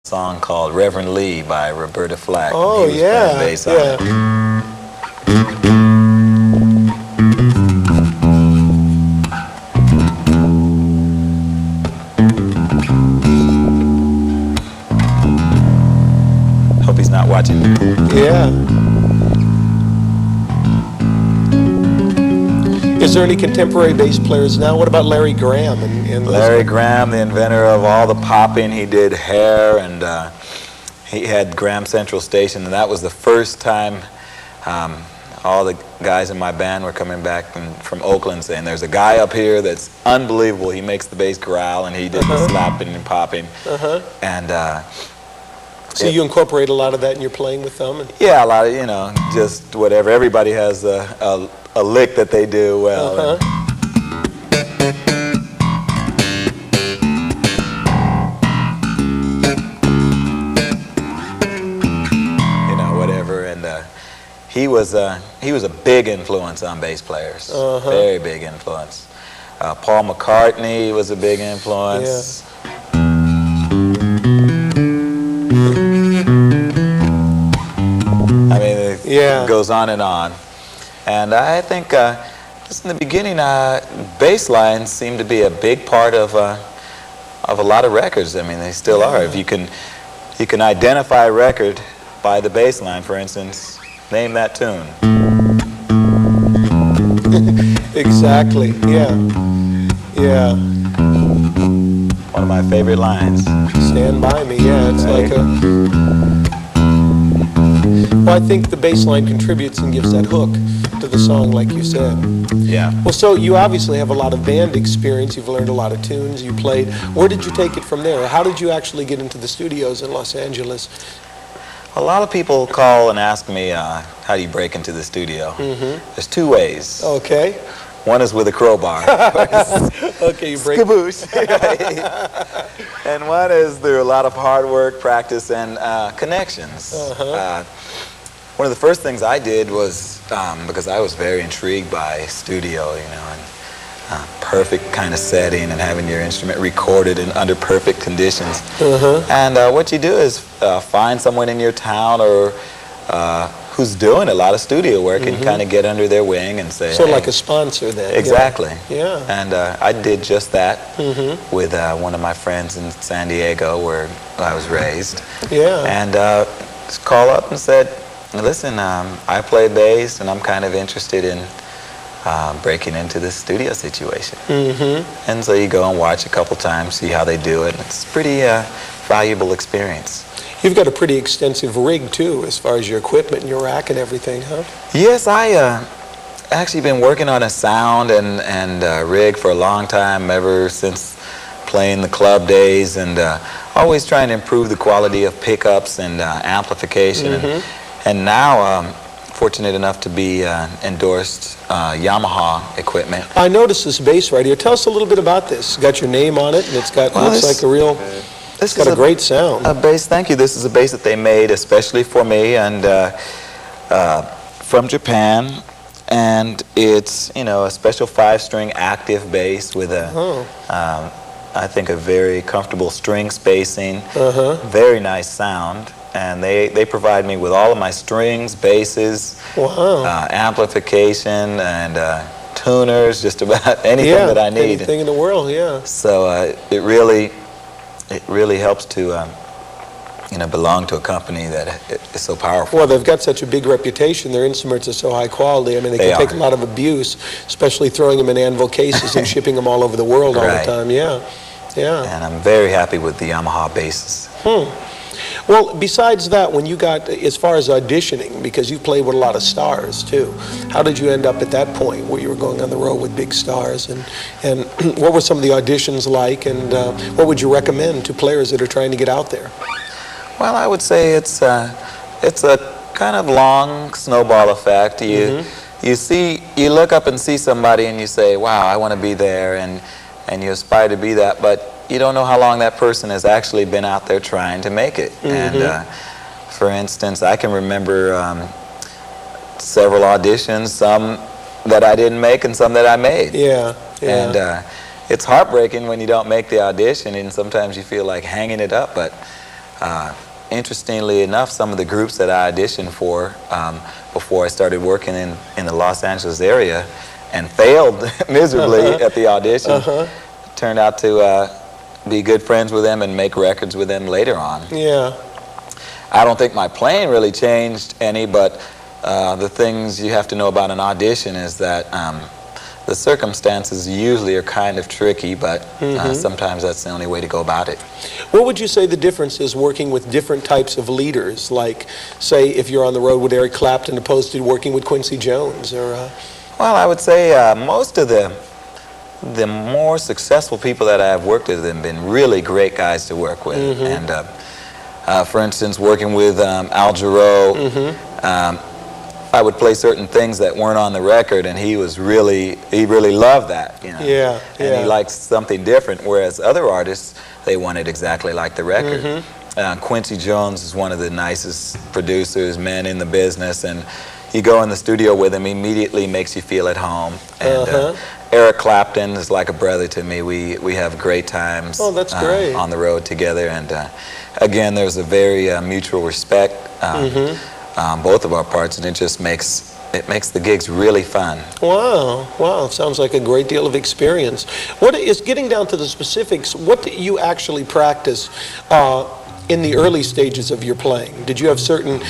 song called Reverend Lee by Roberta Flack. Oh, He was playing bass on it. Hope he's not watching. Yeah. Is there any contemporary bass players now? What about Larry Graham? Larry Graham, the inventor of all the popping. He did Hair, and he had Graham Central Station, and that was the first time all the guys in my band were coming back from Oakland saying, there's a guy up here that's unbelievable. He makes the bass growl, and he did the slapping and popping. And so you incorporate a lot of that in your playing with them? Yeah, a lot of, you know, just whatever. Everybody has a lick that they do well. You know, whatever. And he was a big influence on bass players. Very big influence. Paul McCartney was a big influence. I mean, it goes on and on. And I think just in the beginning, bass lines seemed to be a big part of a lot of records. I mean, they still are. If you can identify a record by the bass line, for instance, name that tune. Exactly. Yeah. Yeah. One of my favorite lines. Stand by me. Yeah, it's like a. Well, I think the bass line contributes and gives that hook to the song, like you said. Yeah. Well, so you obviously have a lot of band experience. You've learned a lot of tunes. You played. Where did you take it from there? How did you actually get into the studios in Los Angeles? A lot of people call and ask me, how do you break into the studio? There's two ways. Okay. One is with a crowbar. Okay, you break. Skaboosh. And one is through a lot of hard work, practice, and connections. One of the first things I did was, because I was very intrigued by studio, you know, and perfect kind of setting and having your instrument recorded in under perfect conditions. And what you do is find someone in your town or who's doing a lot of studio work and kind of get under their wing and say, sort of like a sponsor then. Exactly. Yeah. And I did just that with one of my friends in San Diego where I was raised. Yeah. And just call up and said, listen, I play bass and I'm kind of interested in breaking into this studio situation. And so you go and watch a couple times, see how they do it. It's a pretty valuable experience. You've got a pretty extensive rig too, as far as your equipment and your rack and everything, huh? Yes, I actually been working on a sound and rig for a long time, ever since playing the club days, and always trying to improve the quality of pickups and amplification. And now fortunate enough to be endorsed Yamaha equipment. I noticed this bass right here. Tell us a little bit about this. It's got your name on it, and it's got looks like a real. It's got a great sound. A bass, thank you. This is a bass that they made especially for me and from Japan, and it's, you know, a special 5-string active bass with a I think a very comfortable string spacing, very nice sound. And they provide me with all of my strings, basses, amplification, and tuners, just about anything that I need. Anything in the world, yeah. So it really helps to you know, belong to a company that is so powerful. Well, they've got such a big reputation. Their instruments are so high quality. I mean, they can take a lot of abuse, especially throwing them in anvil cases and shipping them all over the world all the time. Yeah, yeah. And I'm very happy with the Yamaha basses. Well, besides that, when you got, as far as auditioning, because you played with a lot of stars too, how did you end up at that point where you were going on the road with big stars? And what were some of the auditions like, and what would you recommend to players that are trying to get out there? Well, I would say it's a kind of long snowball effect. You look up and see somebody and you say, wow, I want to be there, and you aspire to be that, but you don't know how long that person has actually been out there trying to make it. And for instance, I can remember several auditions, some that I didn't make and some that I made. And it's heartbreaking when you don't make the audition, and sometimes you feel like hanging it up, but Interestingly enough, some of the groups that I auditioned for before I started working in the Los Angeles area and failed miserably at the audition, turned out to be good friends with them and make records with them later on. Yeah. I don't think my playing really changed any, but the things you have to know about an audition is that the circumstances usually are kind of tricky, but sometimes that's the only way to go about it. What would you say the difference is working with different types of leaders? Like, say, if you're on the road with Eric Clapton opposed to working with Quincy Jones, or... Well, I would say most of the more successful people that I have worked with have been really great guys to work with. And for instance, working with Al Jarreau, I would play certain things that weren't on the record, and he really loved that, you know. Yeah, and he liked something different, whereas other artists, they wanted exactly like the record. Quincy Jones is one of the nicest producers, men in the business, and you go in the studio with him, he immediately makes you feel at home. And Eric Clapton is like a brother to me. We have great times. Oh, that's great. On the road together, and again, there's a very mutual respect on both of our parts, and it just makes the gigs really fun. Wow, wow, sounds like a great deal of experience. What is, getting down to the specifics, what do you actually practice in the early stages of your playing? Did you have certain,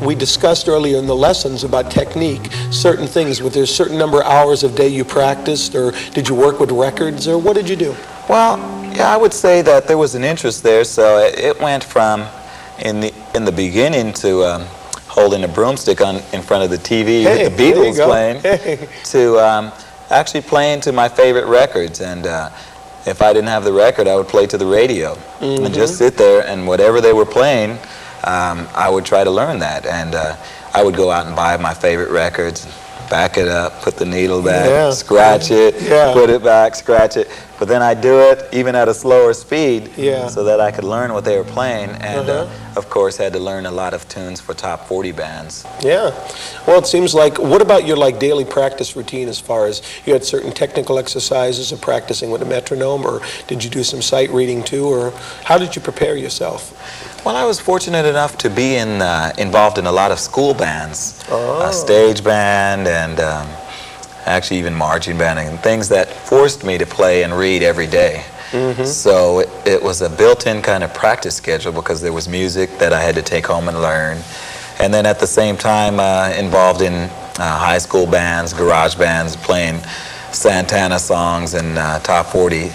we discussed earlier in the lessons about technique, certain things, was there a certain number of hours of day you practiced, or did you work with records, or what did you do? Well, yeah, I would say that there was an interest there, so it went from, in the beginning, to holding a broomstick in front of the TV with the Beatles playing, to actually playing to my favorite records. And if I didn't have the record, I would play to the radio and just sit there, and whatever they were playing, I would try to learn that. And I would go out and buy my favorite records, back it up, put the needle back, scratch it, put it back, scratch it. But then I'd do it even at a slower speed so that I could learn what they were playing. And of course, had to learn a lot of tunes for top 40 bands. Yeah. Well, it seems like, what about your daily practice routine, as far as you had certain technical exercises of practicing with a metronome, or did you do some sight reading too, or how did you prepare yourself? Well, I was fortunate enough to be involved in a lot of school bands, a stage band, and actually even marching band, and things that forced me to play and read every day. So it was a built-in kind of practice schedule, because there was music that I had to take home and learn. And then at the same time involved in high school bands, garage bands, playing Santana songs and top 40.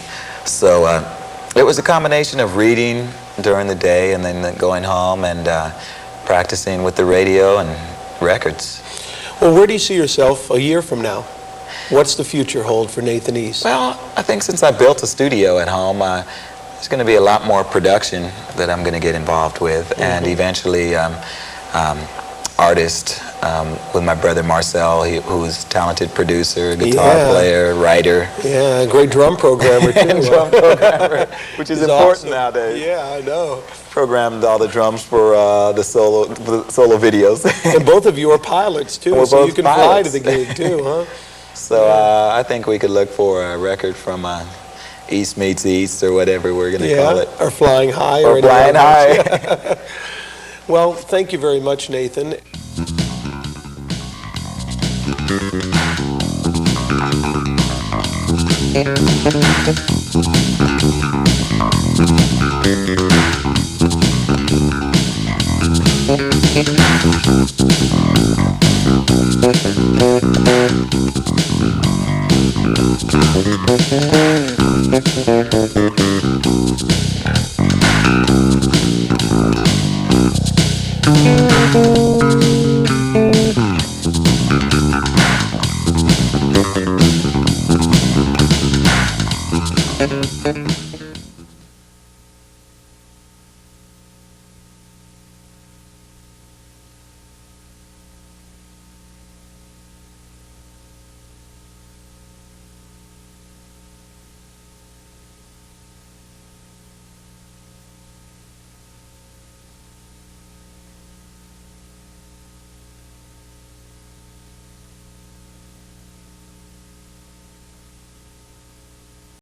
So it was a combination of reading during the day and then going home and practicing with the radio and records. Well, where do you see yourself a year from now? What's the future hold for Nathan East? Well, I think since I built a studio at home, there's going to be a lot more production that I'm going to get involved with, and eventually artist with my brother Marcel, who's a talented producer, guitar player, writer. Yeah, great drum programmer too. Drum programmer, which is important nowadays. Yeah, I know. Programmed all the drums for the solo videos. And both of you are pilots too, so you can fly to the gig too, huh? So I think we could look for a record from East Meets East, or whatever we're going to call it. Or Flying High. Or Flying High. Well, thank you very much, Nathan.